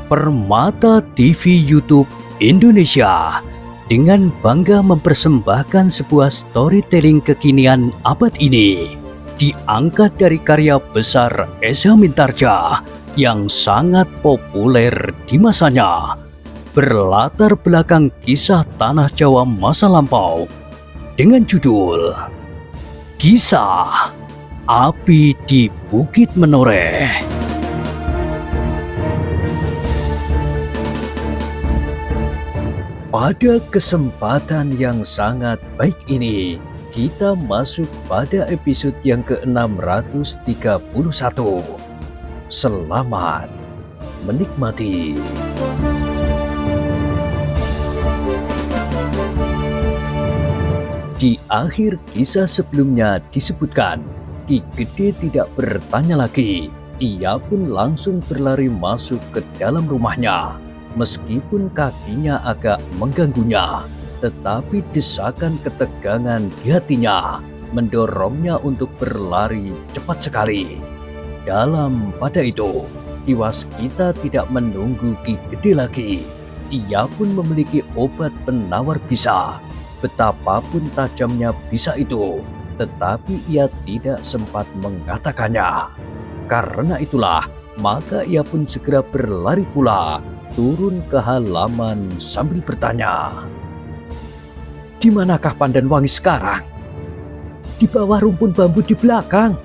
Permata TV YouTube Indonesia dengan bangga mempersembahkan sebuah storytelling kekinian abad ini, diangkat dari karya besar Esa Mintarja yang sangat populer di masanya, berlatar belakang kisah tanah Jawa masa lampau dengan judul Kisah Api di Bukit Menoreh. Pada kesempatan yang sangat baik ini, kita masuk pada episode yang ke-631. Selamat menikmati. Di akhir kisah sebelumnya disebutkan, Ki Gede tidak bertanya lagi. Ia pun langsung berlari masuk ke dalam rumahnya. Meskipun kakinya agak mengganggunya, tetapi desakan ketegangan di hatinya mendorongnya untuk berlari cepat sekali. Dalam pada itu, Ki Waskita tidak menunggu Ki Gede lagi. Ia pun memiliki obat penawar bisa. Betapapun tajamnya bisa itu, tetapi ia tidak sempat mengatakannya. Karena itulah, maka ia pun segera berlari pula, turun ke halaman sambil bertanya, "Di manakah Pandanwangi sekarang?" "Di bawah rumpun bambu di belakang."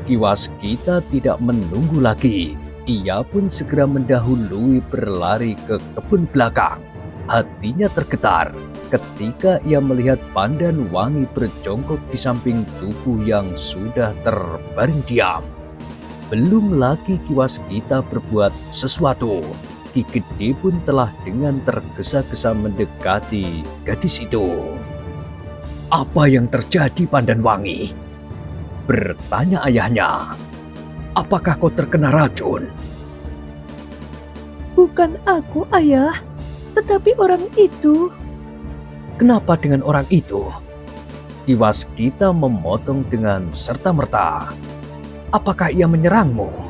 Ki Waskita tidak menunggu lagi. Ia pun segera mendahului berlari ke kebun belakang. Hatinya tergetar ketika ia melihat Pandanwangi berjongkok di samping tubuh yang sudah terbaring diam. Belum lagi Ki Waskita berbuat sesuatu, Ki Gede pun telah dengan tergesa-gesa mendekati gadis itu. "Apa yang terjadi, Pandanwangi?" bertanya ayahnya. "Apakah kau terkena racun?" "Bukan aku, ayah, tetapi orang itu." "Kenapa dengan orang itu?" Ki Waskita memotong dengan serta-merta. "Apakah ia menyerangmu?"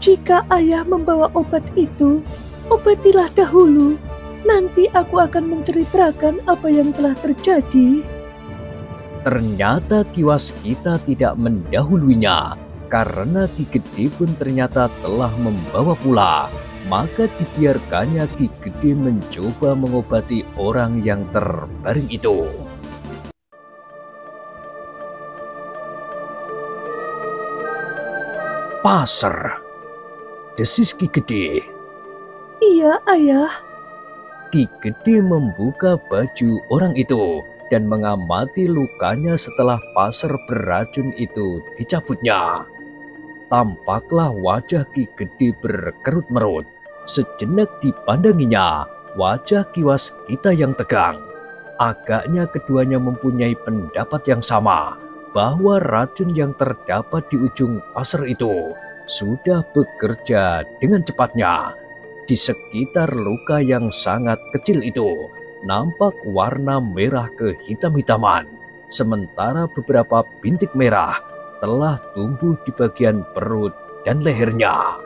"Jika ayah membawa obat itu, obatilah dahulu. Nanti aku akan menceritakan apa yang telah terjadi." Ternyata Ki Waskita tidak mendahuluinya, karena Ki Gede pun ternyata telah membawa pula. Maka dibiarkannya Ki Gede mencoba mengobati orang yang terbaring itu. "Pasar," desis Ki Gede. "Iya, ayah." Ki Gede membuka baju orang itu dan mengamati lukanya setelah pasar beracun itu dicabutnya. Tampaklah wajah Ki Gede berkerut-merut. Sejenak dipandanginya wajah Ki Waskita yang tegang. Agaknya keduanya mempunyai pendapat yang sama, bahwa racun yang terdapat di ujung pasar itu sudah bekerja dengan cepatnya. Di sekitar luka yang sangat kecil itu nampak warna merah kehitam-hitaman, sementara beberapa bintik merah telah tumbuh di bagian perut dan lehernya.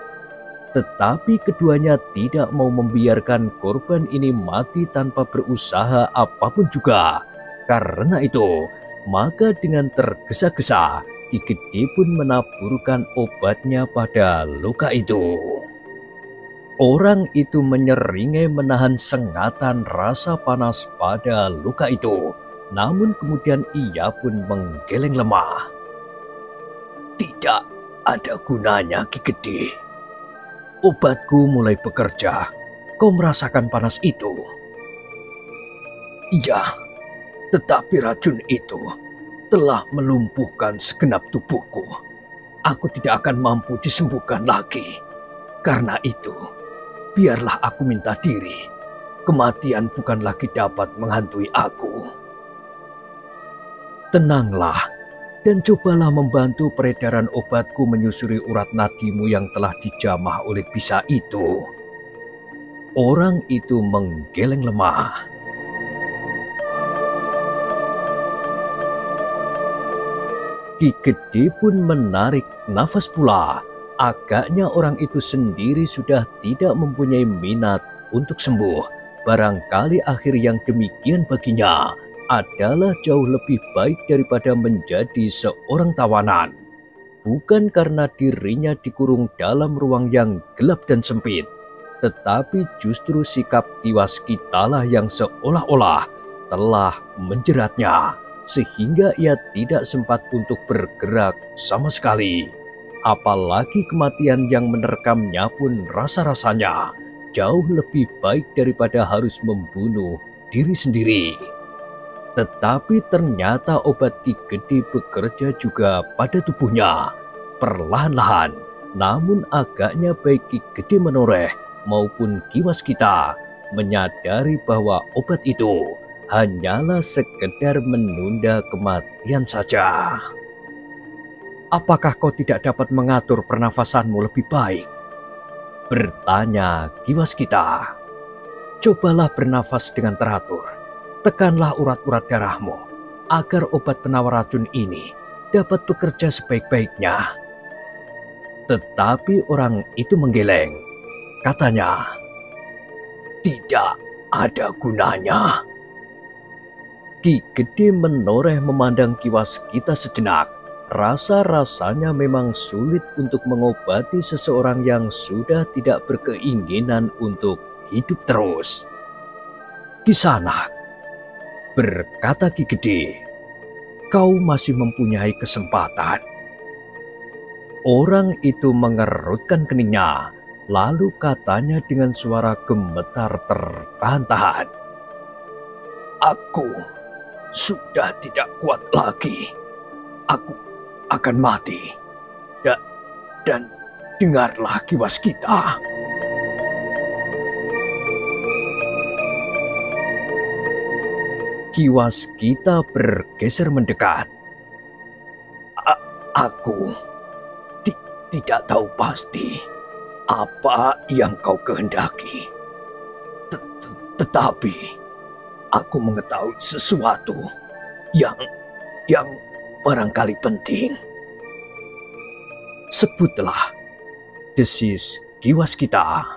Tetapi keduanya tidak mau membiarkan korban ini mati tanpa berusaha apapun juga. Karena itu, maka dengan tergesa-gesa, Ki Gede pun menaburkan obatnya pada luka itu. Orang itu menyeringai menahan sengatan rasa panas pada luka itu. Namun kemudian ia pun menggeleng lemah. "Tidak ada gunanya, Ki Gede. Obatku mulai bekerja. Kau merasakan panas itu?" "Iya, tetapi racun itu telah melumpuhkan segenap tubuhku. Aku tidak akan mampu disembuhkan lagi. Karena itu, biarlah aku minta diri. Kematian bukan lagi dapat menghantui aku." "Tenanglah, dan cobalah membantu peredaran obatku menyusuri urat nadimu yang telah dijamah oleh bisa itu." Orang itu menggeleng lemah. Ki Gede pun menarik nafas pula. Agaknya orang itu sendiri sudah tidak mempunyai minat untuk sembuh. Barangkali akhir yang demikian baginya adalah jauh lebih baik daripada menjadi seorang tawanan. Bukan karena dirinya dikurung dalam ruang yang gelap dan sempit, tetapi justru sikap Kiwaskitalah yang seolah-olah telah menjeratnya, sehingga ia tidak sempat untuk bergerak sama sekali. Apalagi kematian yang menerkamnya pun rasa-rasanya jauh lebih baik daripada harus membunuh diri sendiri. Tetapi ternyata obat Ki Gede bekerja juga pada tubuhnya. Perlahan-lahan, namun agaknya baik Ki Gede Menoreh maupun Ki Waskita menyadari bahwa obat itu hanyalah sekedar menunda kematian saja. "Apakah kau tidak dapat mengatur pernafasanmu lebih baik?" bertanya Ki Waskita. "Cobalah bernafas dengan teratur. Tekanlah urat-urat darahmu agar obat penawar racun ini dapat bekerja sebaik-baiknya." Tetapi orang itu menggeleng. Katanya, "Tidak ada gunanya." Ki Gede Menoreh memandang Ki Waskita sejenak. Rasa-rasanya memang sulit untuk mengobati seseorang yang sudah tidak berkeinginan untuk hidup terus. "Kisanak," berkata Ki Gede, "kau masih mempunyai kesempatan." Orang itu mengerutkan keningnya, lalu katanya dengan suara gemetar tertahan-tahan, "Aku sudah tidak kuat lagi. Aku akan mati. Dan dengarlah Ki Waskita." Ki Waskita bergeser mendekat. Aku tidak tahu pasti apa yang kau kehendaki. Tetapi aku mengetahui sesuatu yang barangkali penting." "Sebutlah," desis Ki Waskita.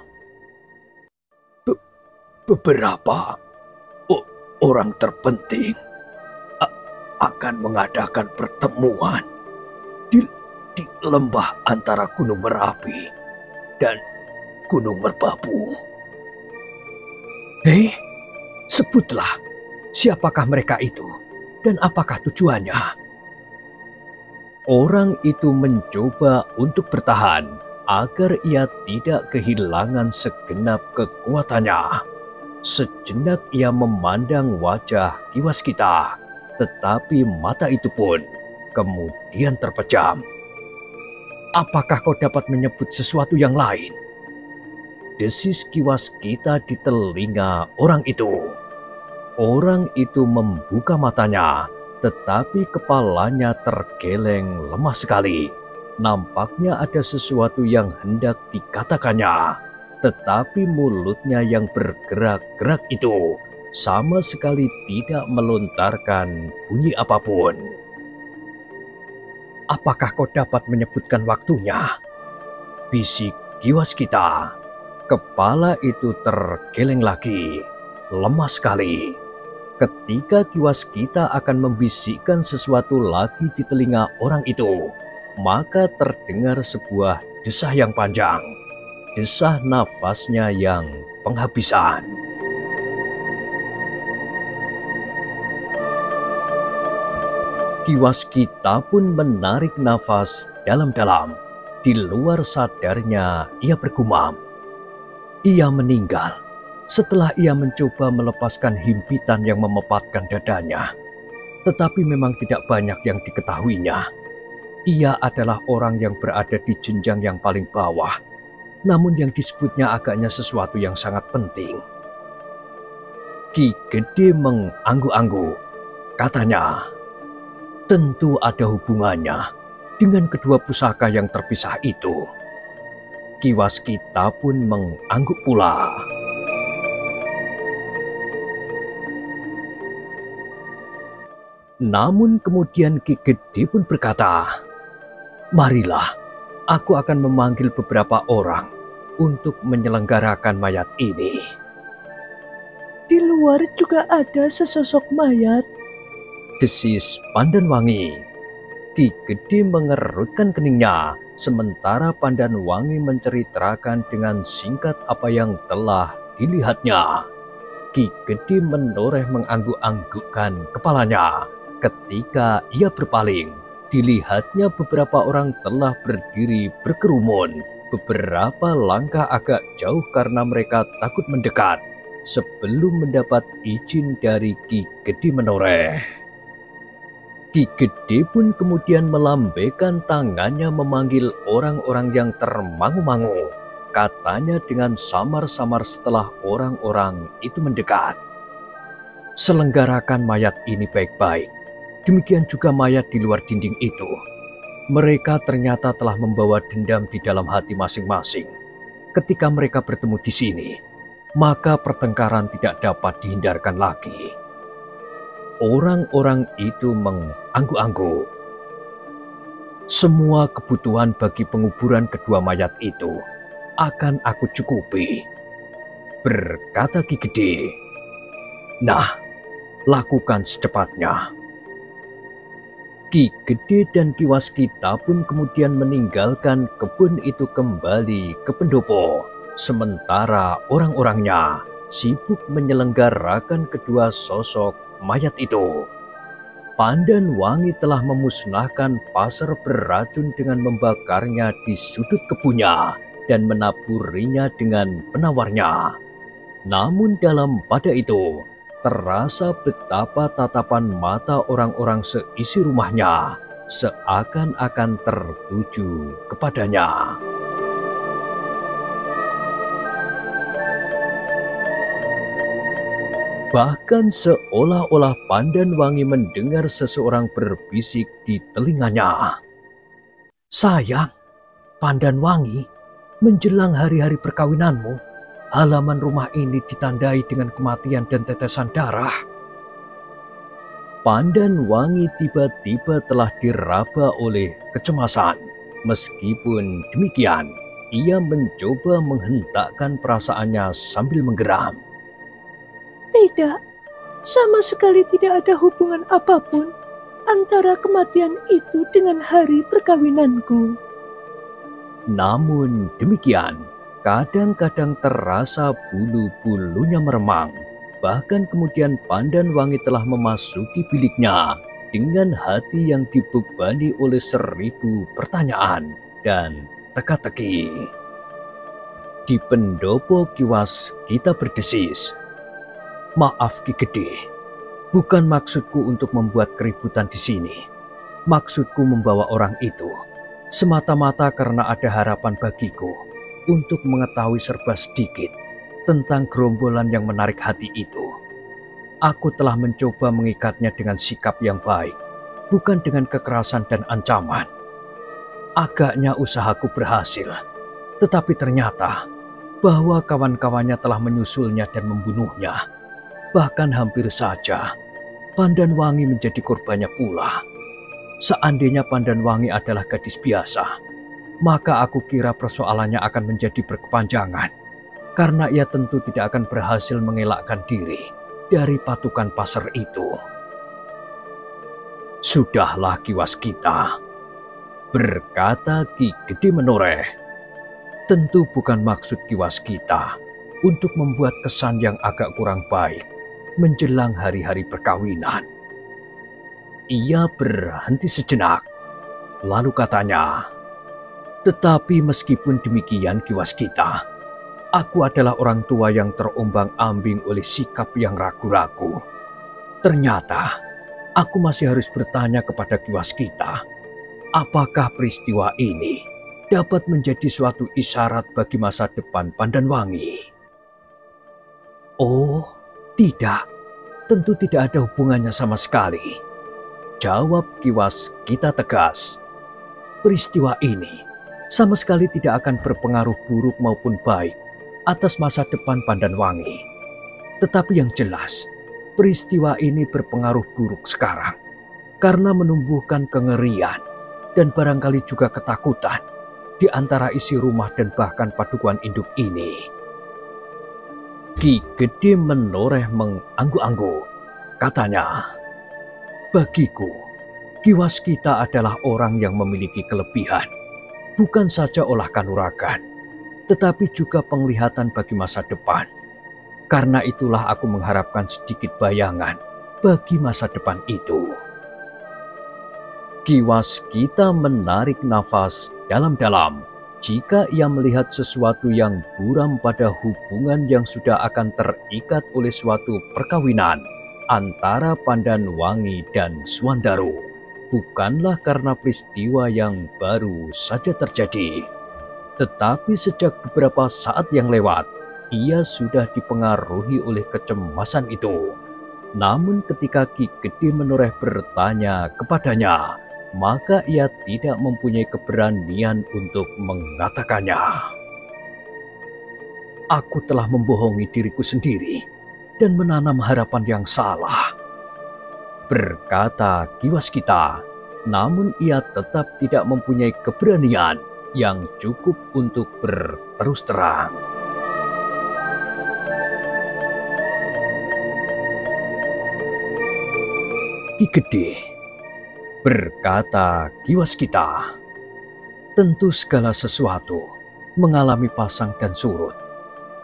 "Beberapa orang terpenting akan mengadakan pertemuan di lembah antara Gunung Merapi dan Gunung Merbabu." "Hei, sebutlah, siapakah mereka itu dan apakah tujuannya?" Orang itu mencoba untuk bertahan agar ia tidak kehilangan segenap kekuatannya. Sejenak ia memandang wajah Ki Waskita, tetapi mata itu pun kemudian terpejam. "Apakah kau dapat menyebut sesuatu yang lain?" desis Ki Waskita di telinga orang itu. Orang itu membuka matanya, tetapi kepalanya tergeleng lemah sekali. Nampaknya ada sesuatu yang hendak dikatakannya, tetapi mulutnya yang bergerak-gerak itu sama sekali tidak melontarkan bunyi apapun. "Apakah kau dapat menyebutkan waktunya?" bisik Ki Waskita. Kepala itu tergeleng lagi, lemah sekali. Ketika Ki Waskita akan membisikkan sesuatu lagi di telinga orang itu, maka terdengar sebuah desah yang panjang, desah nafasnya yang penghabisan. Ki Waskita pun menarik nafas dalam-dalam. Di luar sadarnya ia bergumam, ia meninggal setelah ia mencoba melepaskan himpitan yang memepatkan dadanya. Tetapi memang tidak banyak yang diketahuinya. Ia adalah orang yang berada di jenjang yang paling bawah, namun yang disebutnya agaknya sesuatu yang sangat penting. Ki Gede mengangguk-angguk. Katanya, "Tentu ada hubungannya dengan kedua pusaka yang terpisah itu." Ki Waskita pun mengangguk pula. Namun kemudian Ki Gede pun berkata, "Marilah, Aku akan memanggil beberapa orang untuk menyelenggarakan mayat ini. Di luar juga ada sesosok mayat. Desis Pandanwangi. Ki Gede mengerutkan keningnya, sementara Pandanwangi menceritakan dengan singkat apa yang telah dilihatnya. Ki Gede menoreh mengangguk-anggukkan kepalanya. Ketika ia berpaling, dilihatnya beberapa orang telah berdiri berkerumun. Beberapa langkah agak jauh karena mereka takut mendekat sebelum mendapat izin dari Ki Gede menoreh. Ki Gede pun kemudian melambaikan tangannya memanggil orang-orang yang termangu-mangu. Katanya dengan samar-samar setelah orang-orang itu mendekat. Selenggarakan mayat ini baik-baik. Demikian juga mayat di luar dinding itu. Mereka ternyata telah membawa dendam di dalam hati masing-masing. Ketika mereka bertemu di sini, maka pertengkaran tidak dapat dihindarkan lagi. Orang-orang itu mengangguk-angguk. Semua kebutuhan bagi penguburan kedua mayat itu akan aku cukupi, berkata Ki Gede. Nah, lakukan secepatnya. Ki Gede dan Ki Waskita pun kemudian meninggalkan kebun itu kembali ke pendopo. Sementara orang-orangnya sibuk menyelenggarakan kedua sosok mayat itu. Pandanwangi telah memusnahkan pasar beracun dengan membakarnya di sudut kebunnya dan menaburinya dengan penawarnya. Namun pada itu, terasa betapa tatapan mata orang-orang seisi rumahnya seakan-akan tertuju kepadanya. Bahkan seolah-olah Pandanwangi mendengar seseorang berbisik di telinganya. Sayang, Pandanwangi, menjelang hari-hari perkawinanmu, halaman rumah ini ditandai dengan kematian dan tetesan darah. Pandanwangi tiba-tiba telah diraba oleh kecemasan. Meskipun demikian, ia mencoba menghentakkan perasaannya sambil menggeram. Tidak, sama sekali tidak ada hubungan apapun antara kematian itu dengan hari perkawinanku. Namun demikian, kadang-kadang terasa bulu-bulunya meremang. Bahkan kemudian Pandanwangi telah memasuki biliknya dengan hati yang dibebani oleh 1000 pertanyaan dan teka-teki. Di pendopo Ki Waskita berdesis, "Maaf Ki Gede, bukan maksudku untuk membuat keributan di sini. Maksudku membawa orang itu semata-mata karena ada harapan bagiku untuk mengetahui serba sedikit tentang gerombolan yang menarik hati itu. Aku telah mencoba mengikatnya dengan sikap yang baik, bukan dengan kekerasan dan ancaman. Agaknya usahaku berhasil, tetapi ternyata bahwa kawan-kawannya telah menyusulnya dan membunuhnya. Bahkan hampir saja Pandanwangi menjadi korbannya pula. Seandainya Pandanwangi adalah gadis biasa, maka aku kira persoalannya akan menjadi berkepanjangan, karena ia tentu tidak akan berhasil mengelakkan diri dari patukan pasar itu." "Sudahlah Ki Waskita," berkata Ki Gede menoreh. "Tentu bukan maksud Ki Waskita untuk membuat kesan yang agak kurang baik menjelang hari-hari perkawinan." Ia berhenti sejenak, lalu katanya, "Tetapi meskipun demikian Ki Waskita, aku adalah orang tua yang terombang-ambing oleh sikap yang ragu-ragu. Ternyata aku masih harus bertanya kepada Ki Waskita, apakah peristiwa ini dapat menjadi suatu isyarat bagi masa depan Pandanwangi?" "Oh, tidak, tentu tidak ada hubungannya sama sekali," jawab Ki Waskita tegas. "Peristiwa ini sama sekali tidak akan berpengaruh buruk maupun baik atas masa depan Pandanwangi. Tetapi yang jelas, peristiwa ini berpengaruh buruk sekarang karena menumbuhkan kengerian dan barangkali juga ketakutan di antara isi rumah dan bahkan padukuhan induk ini. Ki Gede menoreh mengangguk-angguk. Katanya, "Bagiku, Ki Waskita adalah orang yang memiliki kelebihan, bukan saja olah kanuragan, tetapi juga penglihatan bagi masa depan. Karena itulah aku mengharapkan sedikit bayangan bagi masa depan itu." Ki Waskita menarik nafas dalam-dalam jika ia melihat sesuatu yang buram pada hubungan yang sudah akan terikat oleh suatu perkawinan antara Pandanwangi dan Suwandaru. Bukanlah karena peristiwa yang baru saja terjadi, tetapi sejak beberapa saat yang lewat, ia sudah dipengaruhi oleh kecemasan itu. Namun ketika Ki Gede menoreh bertanya kepadanya, maka ia tidak mempunyai keberanian untuk mengatakannya. "Aku telah membohongi diriku sendiri dan menanam harapan yang salah," berkata Ki Waskita. Namun ia tetap tidak mempunyai keberanian yang cukup untuk berterus terang. "Ki Gede," berkata Ki Waskita, "tentu segala sesuatu mengalami pasang dan surut.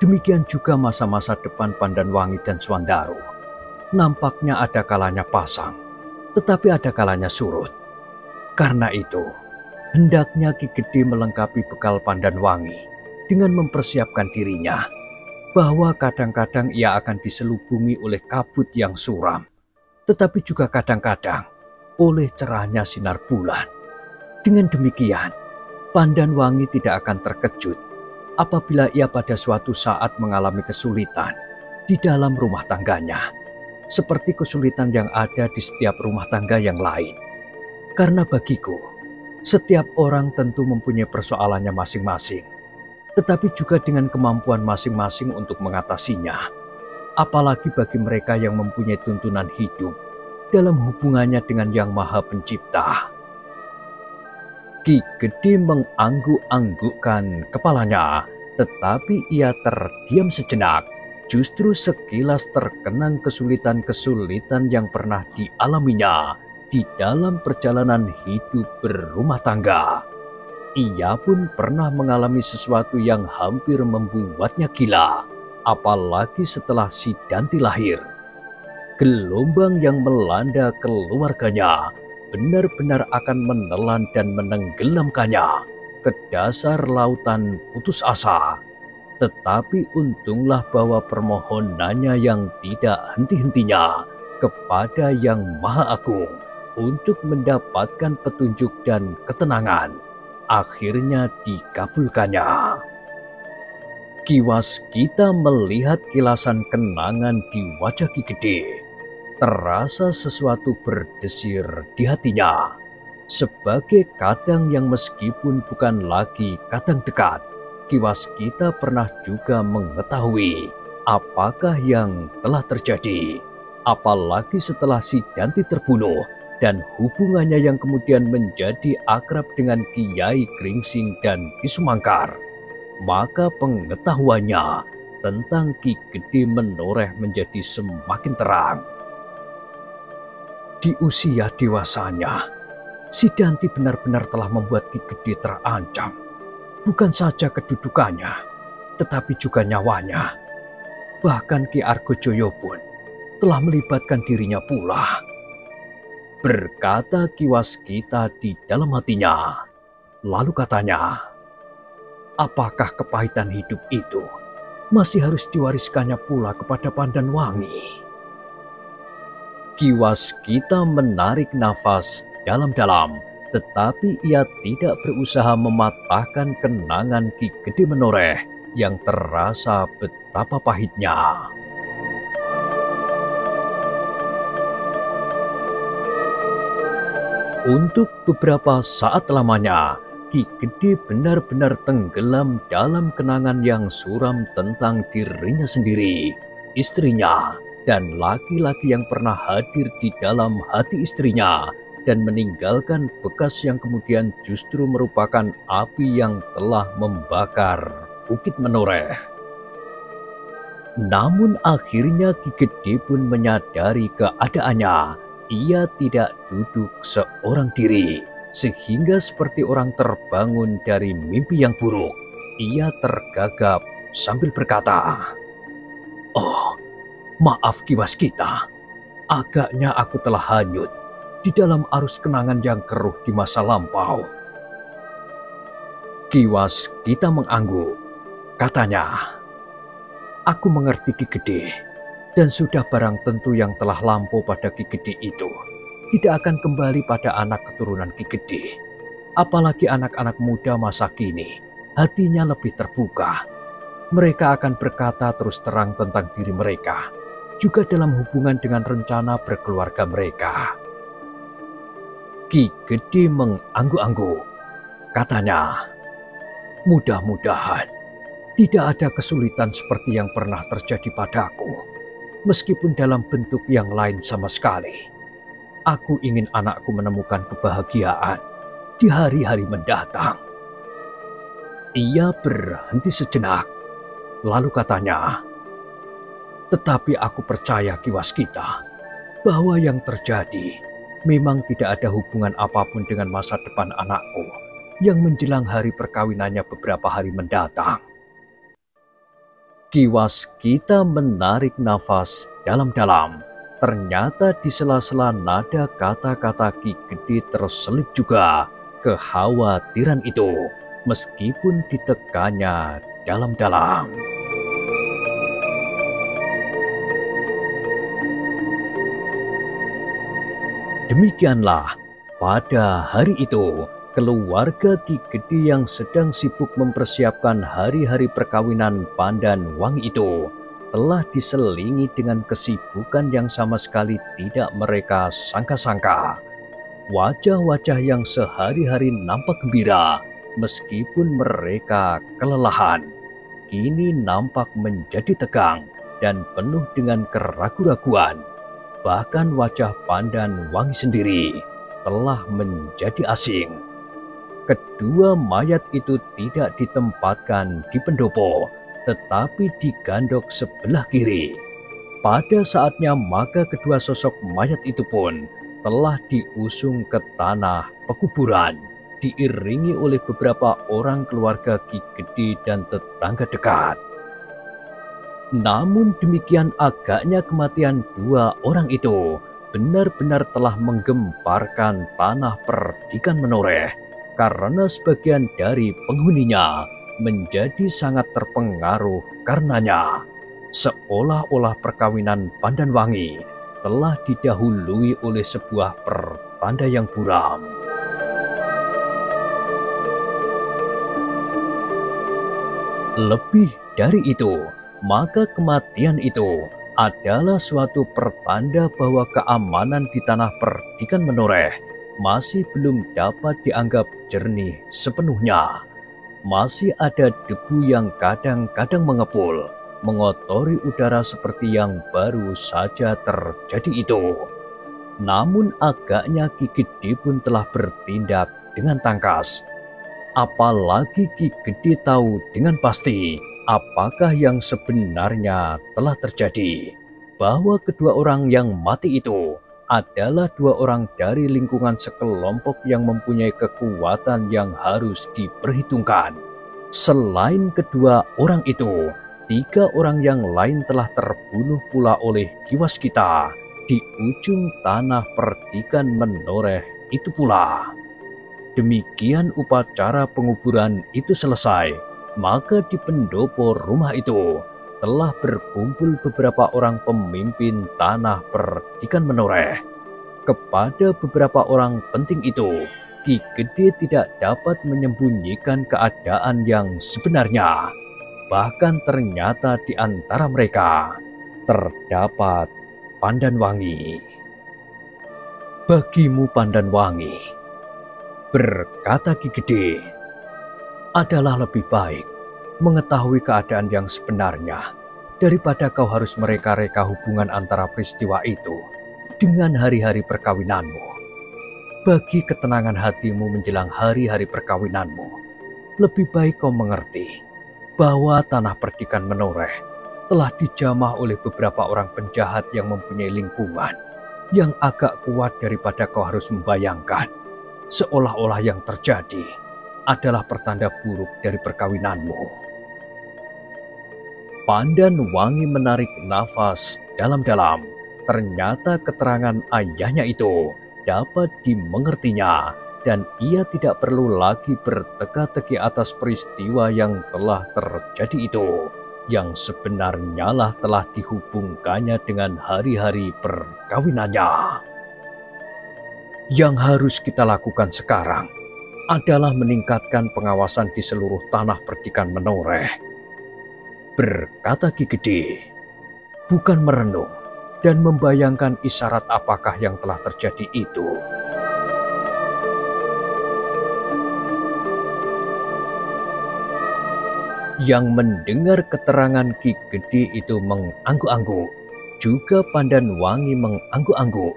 Demikian juga masa-masa depan Pandanwangi dan Suwandaru. Nampaknya ada kalanya pasang, tetapi ada kalanya surut. Karena itu, hendaknya Ki Gede melengkapi bekal Pandanwangi dengan mempersiapkan dirinya, bahwa kadang-kadang ia akan diselubungi oleh kabut yang suram, tetapi juga kadang-kadang oleh cerahnya sinar bulan. Dengan demikian, Pandanwangi tidak akan terkejut apabila ia pada suatu saat mengalami kesulitan di dalam rumah tangganya, seperti kesulitan yang ada di setiap rumah tangga yang lain. Karena bagiku, setiap orang tentu mempunyai persoalannya masing-masing, tetapi juga dengan kemampuan masing-masing untuk mengatasinya. Apalagi bagi mereka yang mempunyai tuntunan hidup dalam hubungannya dengan Yang Maha Pencipta." Ki Gede mengangguk-anggukkan kepalanya, tetapi ia terdiam sejenak. Justru sekilas terkenang kesulitan-kesulitan yang pernah dialaminya di dalam perjalanan hidup berumah tangga. Ia pun pernah mengalami sesuatu yang hampir membuatnya gila, apalagi setelah si Danti lahir. Gelombang yang melanda keluarganya benar-benar akan menelan dan menenggelamkannya ke dasar lautan putus asa. Tetapi untunglah bahwa permohonannya yang tidak henti-hentinya kepada Yang Maha Agung untuk mendapatkan petunjuk dan ketenangan akhirnya dikabulkannya. Ki Waskita melihat kilasan kenangan di wajah Ki Gede. Terasa sesuatu berdesir di hatinya. Sebagai kadang yang meskipun bukan lagi kadang dekat, Ki Waskita pernah juga mengetahui apakah yang telah terjadi. Apalagi setelah si Danti terbunuh dan hubungannya yang kemudian menjadi akrab dengan Kiai Gringsing dan Ki Sumangkar, maka pengetahuannya tentang Ki Gede menoreh menjadi semakin terang. Di usia dewasanya, si Danti benar-benar telah membuat Ki Gede terancam. Bukan saja kedudukannya, tetapi juga nyawanya. Bahkan Ki Argojoyo pun telah melibatkan dirinya pula, berkata Ki Waskita di dalam hatinya. Lalu katanya, apakah kepahitan hidup itu masih harus diwariskannya pula kepada Pandanwangi? Ki Waskita menarik nafas dalam-dalam, tetapi ia tidak berusaha mematahkan kenangan Ki Gede menoreh yang terasa betapa pahitnya. Untuk beberapa saat lamanya, Ki Gede benar-benar tenggelam dalam kenangan yang suram tentang dirinya sendiri, istrinya, dan laki-laki yang pernah hadir di dalam hati istrinya dan meninggalkan bekas yang kemudian justru merupakan api yang telah membakar Bukit Menoreh. Namun akhirnya Ki Gede pun menyadari keadaannya. Ia tidak duduk seorang diri, sehingga seperti orang terbangun dari mimpi yang buruk. Ia tergagap sambil berkata, "Oh, maaf Ki Waskita, agaknya aku telah hanyut di dalam arus kenangan yang keruh di masa lampau." Ki Waskita mengangguk. Katanya, "Aku mengerti Ki Gede, dan sudah barang tentu yang telah lampau pada Ki Gede itu tidak akan kembali pada anak keturunan Ki Gede. Apalagi anak-anak muda masa kini, hatinya lebih terbuka. Mereka akan berkata terus terang tentang diri mereka, juga dalam hubungan dengan rencana berkeluarga mereka." Ki Gede mengangguk-angguk. Katanya, "Mudah-mudahan tidak ada kesulitan seperti yang pernah terjadi padaku, meskipun dalam bentuk yang lain sama sekali. Aku ingin anakku menemukan kebahagiaan di hari-hari mendatang." Ia berhenti sejenak, lalu katanya, "Tetapi aku percaya Ki Waskita, bahwa yang terjadi memang tidak ada hubungan apapun dengan masa depan anakku yang menjelang hari perkawinannya beberapa hari mendatang." Ki Waskita menarik nafas dalam-dalam. Ternyata di sela-sela nada kata-kata Ki Gede terselip juga kekhawatiran itu, meskipun ditekannya dalam-dalam. Demikianlah pada hari itu, keluarga Ki Gede yang sedang sibuk mempersiapkan hari-hari perkawinan Pandan Wangi itu telah diselingi dengan kesibukan yang sama sekali tidak mereka sangka-sangka. Wajah-wajah yang sehari-hari nampak gembira, meskipun mereka kelelahan, kini nampak menjadi tegang dan penuh dengan keraguan-raguan. Bahkan wajah Pandan Wangi sendiri telah menjadi asing. Kedua mayat itu tidak ditempatkan di pendopo, tetapi digandok sebelah kiri. Pada saatnya maka kedua sosok mayat itu pun telah diusung ke tanah pekuburan, diiringi oleh beberapa orang keluarga Ki Gede dan tetangga dekat. Namun demikian agaknya kematian dua orang itu benar-benar telah menggemparkan tanah Perdikan Menoreh, karena sebagian dari penghuninya menjadi sangat terpengaruh karenanya. Seolah-olah perkawinan Pandan Wangi telah didahului oleh sebuah pertanda yang buram. Lebih dari itu, maka kematian itu adalah suatu pertanda bahwa keamanan di tanah Perdikan Menoreh masih belum dapat dianggap jernih sepenuhnya. Masih ada debu yang kadang-kadang mengepul, mengotori udara seperti yang baru saja terjadi itu. Namun agaknya Ki Gede pun telah bertindak dengan tangkas. Apalagi Ki Gede tahu dengan pasti apakah yang sebenarnya telah terjadi, bahwa kedua orang yang mati itu adalah dua orang dari lingkungan sekelompok yang mempunyai kekuatan yang harus diperhitungkan. Selain kedua orang itu, 3 orang yang lain telah terbunuh pula oleh Ki Waskita di ujung tanah Perdikan Menoreh itu pula. Demikian upacara penguburan itu selesai, maka di pendopo rumah itu telah berkumpul beberapa orang pemimpin tanah Perdikan Menoreh. Kepada beberapa orang penting itu, Ki Gede tidak dapat menyembunyikan keadaan yang sebenarnya. Bahkan ternyata di antara mereka terdapat Pandan Wangi. "Bagimu Pandan Wangi," berkata Ki Gede, "adalah lebih baik mengetahui keadaan yang sebenarnya daripada kau harus mereka-reka hubungan antara peristiwa itu dengan hari-hari perkawinanmu. Bagi ketenangan hatimu menjelang hari-hari perkawinanmu, lebih baik kau mengerti bahwa tanah perdikan Menoreh telah dijamah oleh beberapa orang penjahat yang mempunyai lingkungan yang agak kuat daripada kau harus membayangkan, seolah-olah yang terjadi adalah pertanda buruk dari perkawinanmu. Pandan Wangi menarik nafas dalam-dalam. Ternyata keterangan ayahnya itu dapat dimengertinya, dan ia tidak perlu lagi berteka-teki atas peristiwa yang telah terjadi itu, yang sebenarnya lah telah dihubungkannya dengan hari-hari perkawinannya. Yang harus kita lakukan sekarang adalah meningkatkan pengawasan di seluruh tanah perdikan Menoreh, berkata Ki Gede, bukan merenung dan membayangkan isyarat apakah yang telah terjadi itu. Yang mendengar keterangan Ki Gede itu mengangguk-angguk, juga Pandan Wangi mengangguk-angguk.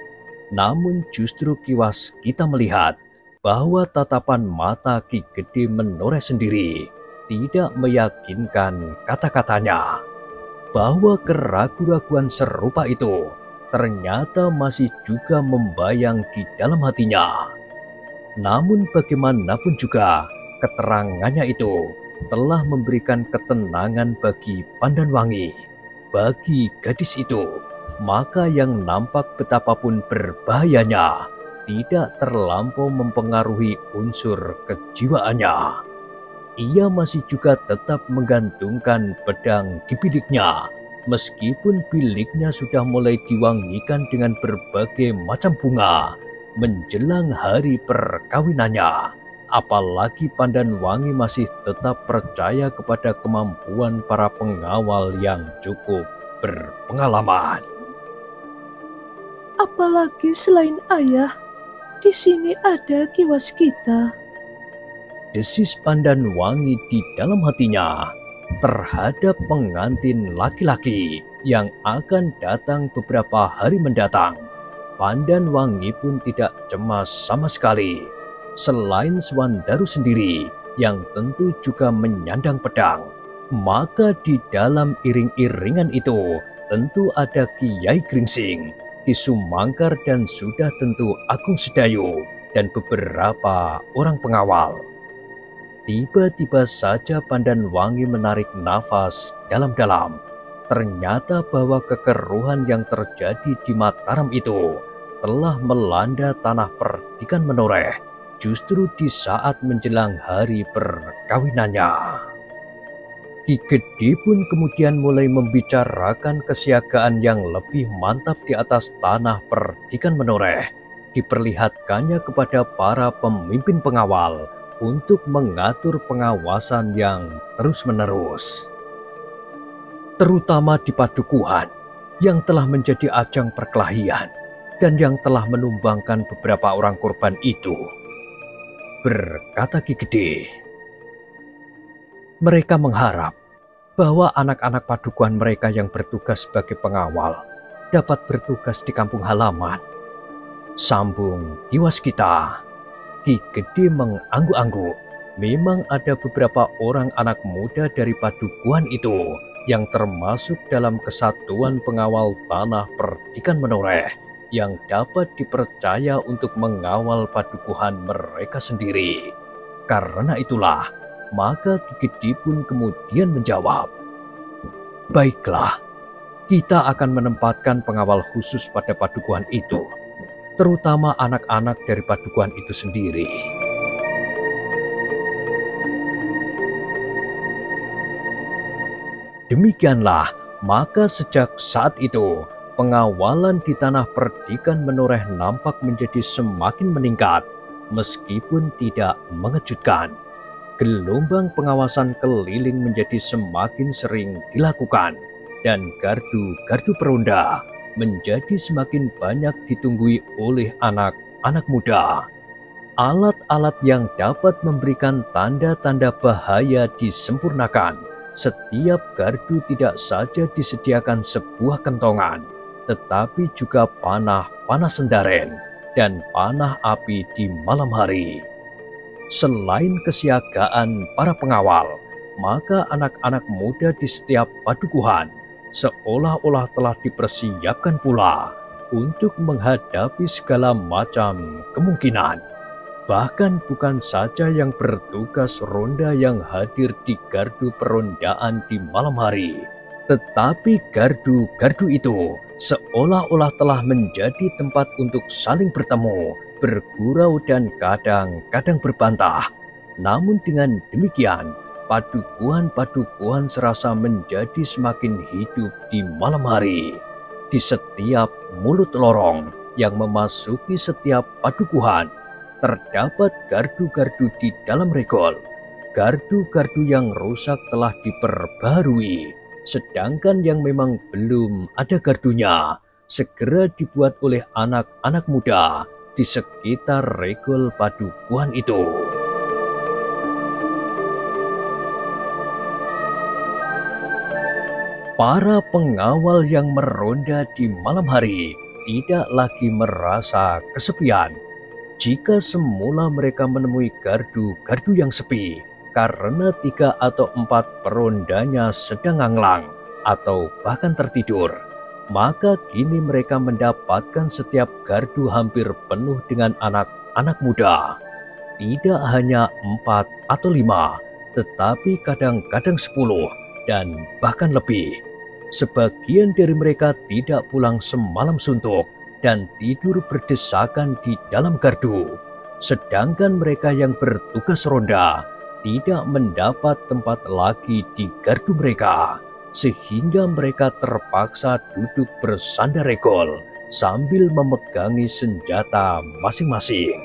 Namun justru kiwas kita melihat bahwa tatapan mata Ki Gede Menoreh sendiri tidak meyakinkan kata-katanya, bahwa keraguan-raguan serupa itu ternyata masih juga membayang di dalam hatinya. Namun bagaimanapun juga, keterangannya itu telah memberikan ketenangan bagi Pandan Wangi. Bagi gadis itu, maka yang nampak betapapun berbahayanya tidak terlampau mempengaruhi unsur kejiwaannya. Ia masih juga tetap menggantungkan pedang di biliknya, meskipun biliknya sudah mulai diwangikan dengan berbagai macam bunga menjelang hari perkawinannya. Apalagi Pandan Wangi masih tetap percaya kepada kemampuan para pengawal yang cukup berpengalaman. Apalagi selain ayah, di sini ada kiwas kita, desis Pandan Wangi di dalam hatinya terhadap pengantin laki-laki yang akan datang beberapa hari mendatang. Pandan Wangi pun tidak cemas sama sekali. Selain Swandaru sendiri yang tentu juga menyandang pedang, maka di dalam iring-iringan itu tentu ada Kiai Gringsing, Ki Sumangkar, dan sudah tentu Agung Sedayu dan beberapa orang pengawal. Tiba-tiba saja Pandan Wangi menarik nafas dalam-dalam. Ternyata bahwa kekeruhan yang terjadi di Mataram itu telah melanda tanah perdikan Menoreh justru di saat menjelang hari perkawinannya. Ki Gede pun kemudian mulai membicarakan kesiagaan yang lebih mantap di atas tanah perdikan Menoreh. Diperlihatkannya kepada para pemimpin pengawal untuk mengatur pengawasan yang terus-menerus, terutama di padukuhan yang telah menjadi ajang perkelahian dan yang telah menumbangkan beberapa orang korban itu, berkata Ki Gede. Mereka mengharap bahwa anak-anak padukuhan mereka yang bertugas sebagai pengawal dapat bertugas di kampung halaman, sambung kiwas kita. Ki Gede mengangguk-angguk. Memang ada beberapa orang anak muda dari padukuhan itu yang termasuk dalam kesatuan pengawal tanah perdikan Menoreh yang dapat dipercaya untuk mengawal padukuhan mereka sendiri. Karena itulah, maka Ki Gede pun kemudian menjawab, baiklah, kita akan menempatkan pengawal khusus pada padukuhan itu, terutama anak-anak dari padukuhan itu sendiri. Demikianlah, maka sejak saat itu, pengawalan di tanah perdikan Menoreh nampak menjadi semakin meningkat, meskipun tidak mengejutkan. Gelombang pengawasan keliling menjadi semakin sering dilakukan, dan gardu-gardu peronda menjadi semakin banyak ditunggui oleh anak-anak muda. Alat-alat yang dapat memberikan tanda-tanda bahaya disempurnakan. Setiap gardu tidak saja disediakan sebuah kentongan, tetapi juga panah-panah sendaren dan panah api di malam hari. Selain kesiagaan para pengawal, maka anak-anak muda di setiap padukuhan seolah-olah telah dipersiapkan pula untuk menghadapi segala macam kemungkinan. Bahkan bukan saja yang bertugas ronda yang hadir di gardu perondaan di malam hari, tetapi gardu-gardu itu seolah-olah telah menjadi tempat untuk saling bertemu, bergurau dan kadang-kadang berbantah. Namun dengan demikian, padukuhan-padukuhan serasa menjadi semakin hidup di malam hari. Di setiap mulut lorong yang memasuki setiap padukuhan, terdapat gardu-gardu di dalam regol. Gardu-gardu yang rusak telah diperbarui, sedangkan yang memang belum ada gardunya segera dibuat oleh anak-anak muda di sekitar regol padukuhan itu. Para pengawal yang meronda di malam hari tidak lagi merasa kesepian. Jika semula mereka menemui gardu-gardu yang sepi karena 3 atau 4 perondanya sedang nganglang atau bahkan tertidur, maka kini mereka mendapatkan setiap gardu hampir penuh dengan anak-anak muda. Tidak hanya 4 atau 5, tetapi kadang-kadang 10 dan bahkan lebih. Sebagian dari mereka tidak pulang semalam suntuk dan tidur berdesakan di dalam gardu. Sedangkan mereka yang bertugas ronda tidak mendapat tempat lagi di gardu mereka, sehingga mereka terpaksa duduk bersandar regol sambil memegangi senjata masing-masing.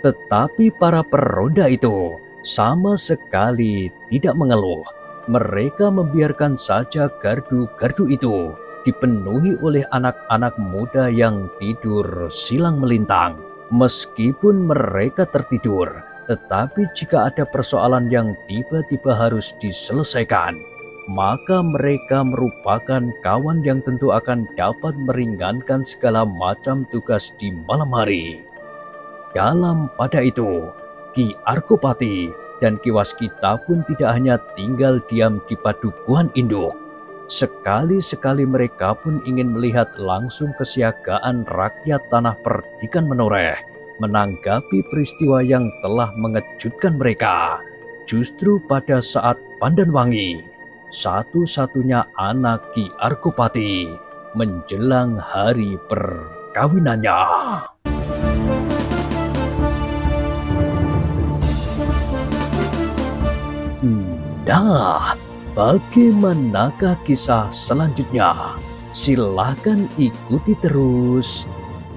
Tetapi para peronda itu sama sekali tidak mengeluh. Mereka membiarkan saja gardu-gardu itu dipenuhi oleh anak-anak muda yang tidur silang melintang. Meskipun mereka tertidur, tetapi jika ada persoalan yang tiba-tiba harus diselesaikan, maka mereka merupakan kawan yang tentu akan dapat meringankan segala macam tugas di malam hari. Dalam pada itu, Ki Arkopati dan Ki Waskita pun tidak hanya tinggal diam di padukuhan induk. Sekali-sekali mereka pun ingin melihat langsung kesiagaan rakyat Tanah Perdikan Menoreh menanggapi peristiwa yang telah mengejutkan mereka. Justru pada saat Pandanwangi, satu-satunya anak Ki Arkopati, menjelang hari perkawinannya. Nah, bagaimanakah kisah selanjutnya? Silakan ikuti terus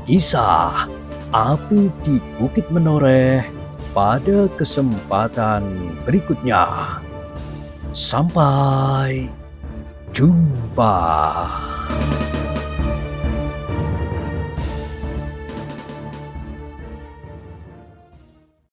kisah Api di Bukit Menoreh pada kesempatan berikutnya. Sampai jumpa.